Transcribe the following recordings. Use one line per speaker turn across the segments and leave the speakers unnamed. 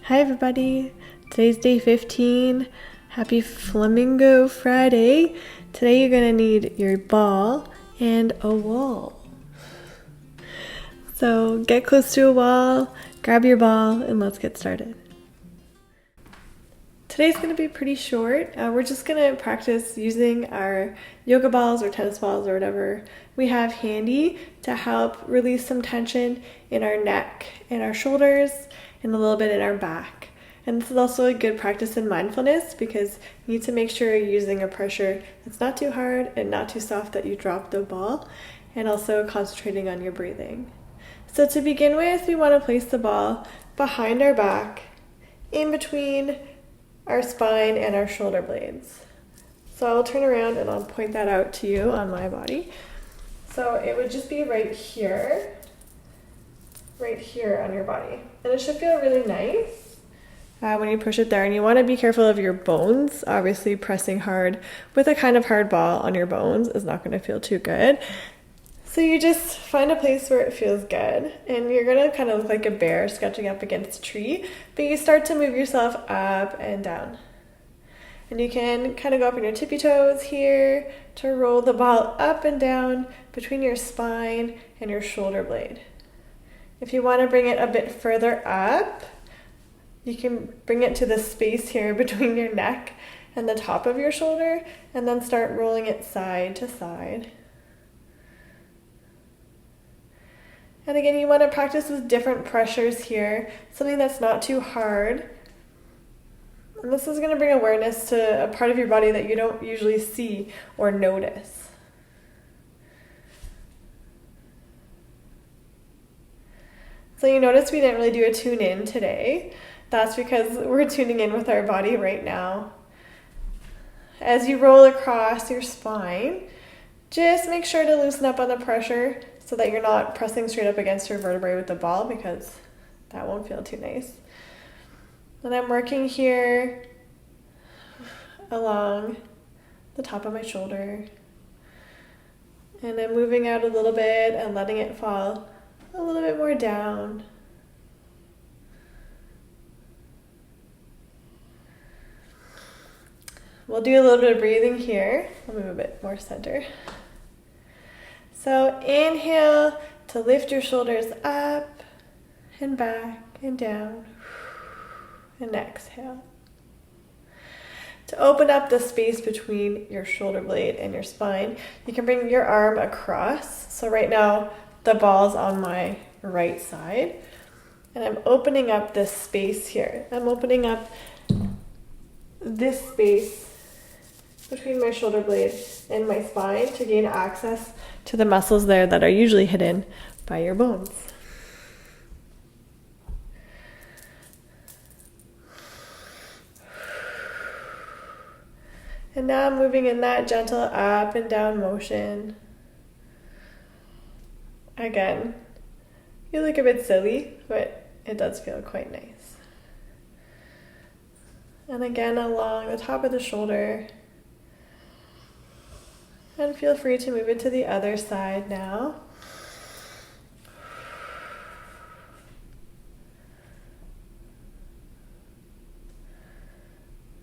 Hi everybody, today's day 15. Happy Flamingo Friday. Today you're gonna need your ball and a wall. So get close to a wall, grab your ball, and let's get started. Today's gonna be pretty short. We're just gonna practice using our yoga balls or tennis balls or whatever we have handy to help release some tension in our neck and our shoulders and a little bit in our back. And this is also a good practice in mindfulness because you need to make sure you're using a pressure that's not too hard and not too soft that you drop the ball, and also concentrating on your breathing. So to begin with, we want to place the ball behind our back, in between our spine and our shoulder blades. So I'll turn around and I'll point that out to you on my body. So it would just be right here on your body. And it should feel really nice when you push it there. And you want to be careful of your bones. Obviously pressing hard with a kind of hard ball on your bones is not going to feel too good. So you just find a place where it feels good, and you're going to kind of look like a bear sketching up against a tree, but you start to move yourself up and down. And you can kind of go up on your tippy toes here to roll the ball up and down between your spine and your shoulder blade. If you want to bring it a bit further up, you can bring it to the space here between your neck and the top of your shoulder, and then start rolling it side to side. And again, you want to practice with different pressures here, something that's not too hard. And this is going to bring awareness to a part of your body that you don't usually see or notice. So you notice we didn't really do a tune in today. That's because we're tuning in with our body right now. As you roll across your spine, just make sure to loosen up on the pressure so that you're not pressing straight up against your vertebrae with the ball, because that won't feel too nice. And I'm working here along the top of my shoulder. And I'm moving out a little bit and letting it fall a little bit more down. We'll do a little bit of breathing here. I'll move a bit more center. So inhale to lift your shoulders up and back and down. And exhale to open up the space between your shoulder blade and your spine. You can bring your arm across. So right now the ball's on my right side, and I'm opening up this space here. I'm opening up this space between my shoulder blade and my spine to gain access to the muscles there that are usually hidden by your bones. And now I'm moving in that gentle up and down motion. Again, you look a bit silly, but it does feel quite nice. And again, along the top of the shoulder. And feel free to move it to the other side now.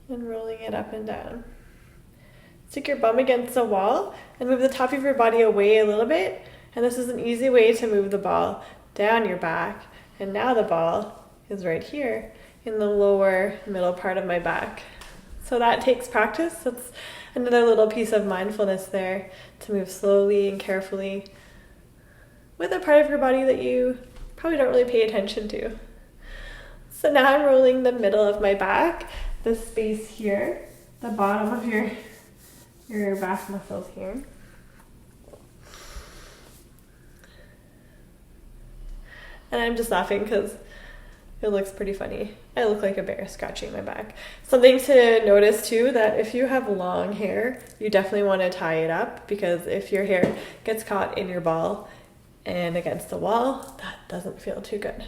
And rolling it up and down. Stick your bum against the wall and move the top of your body away a little bit. And this is an easy way to move the ball down your back. And now the ball is right here in the lower middle part of my back. So that takes practice. That's another little piece of mindfulness there, to move slowly and carefully with a part of your body that you probably don't really pay attention to. So now I'm rolling the middle of my back, the space here, the bottom of your back muscles here. And I'm just laughing because it looks pretty funny. I look like a bear scratching my back. Something to notice too, that if you have long hair, you definitely want to tie it up, because if your hair gets caught in your ball and against the wall, that doesn't feel too good.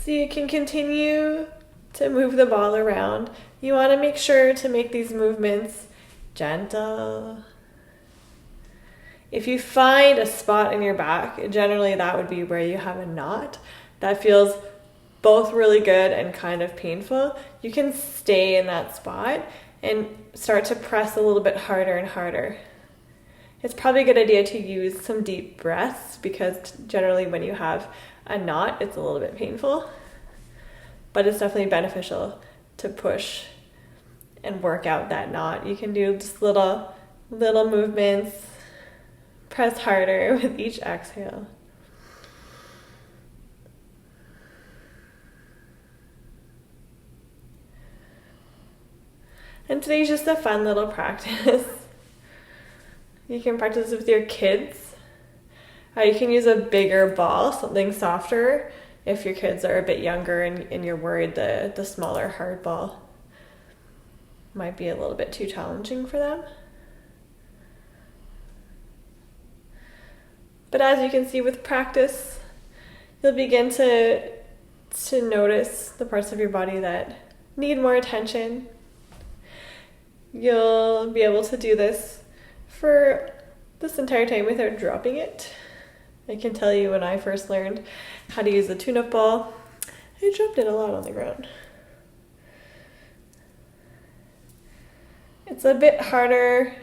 So you can continue to move the ball around. You want to make sure to make these movements gentle. If you find a spot in your back, generally that would be where you have a knot that feels both really good and kind of painful. You can stay in that spot and start to press a little bit harder and harder. It's probably a good idea to use some deep breaths, because generally when you have a knot, it's a little bit painful. But it's definitely beneficial to push and work out that knot. You can do just little movements, press harder with each exhale. And today's just a fun little practice. You can practice with your kids. You can use a bigger ball, something softer, if your kids are a bit younger and you're worried the smaller hard ball might be a little bit too challenging for them. But as you can see with practice, you'll begin to notice the parts of your body that need more attention. You'll be able to do this for this entire time without dropping it. I can tell you when I first learned how to use a tune-up ball, I dropped it a lot on the ground. It's a bit harder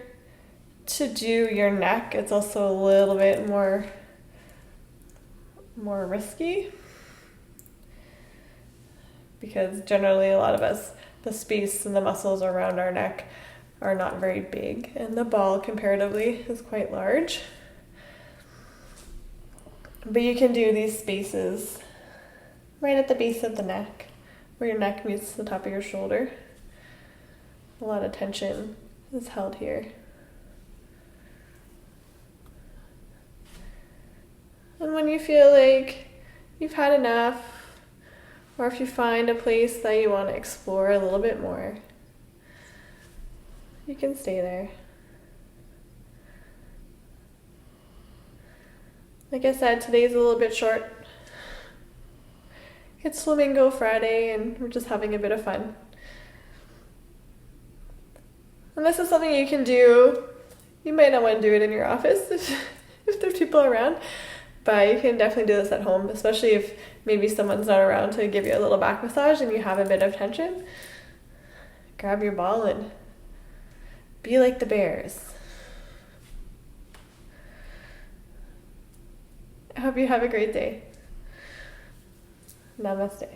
to do your neck. It's also a little bit more risky, because generally a lot of us, the space and the muscles around our neck are not very big, and the ball comparatively is quite large. But you can do these spaces right at the base of the neck, where your neck meets the top of your shoulder. A lot of tension is held here. And when you feel like you've had enough, or if you find a place that you want to explore a little bit more, you can stay there. Like I said, today's a little bit short. It's Flamingo Friday and we're just having a bit of fun. And this is something you can do. You might not want to do it in your office if there's people around, but you can definitely do this at home, especially if maybe someone's not around to give you a little back massage and you have a bit of tension. Grab your ball and be like the bears. I hope you have a great day. Namaste.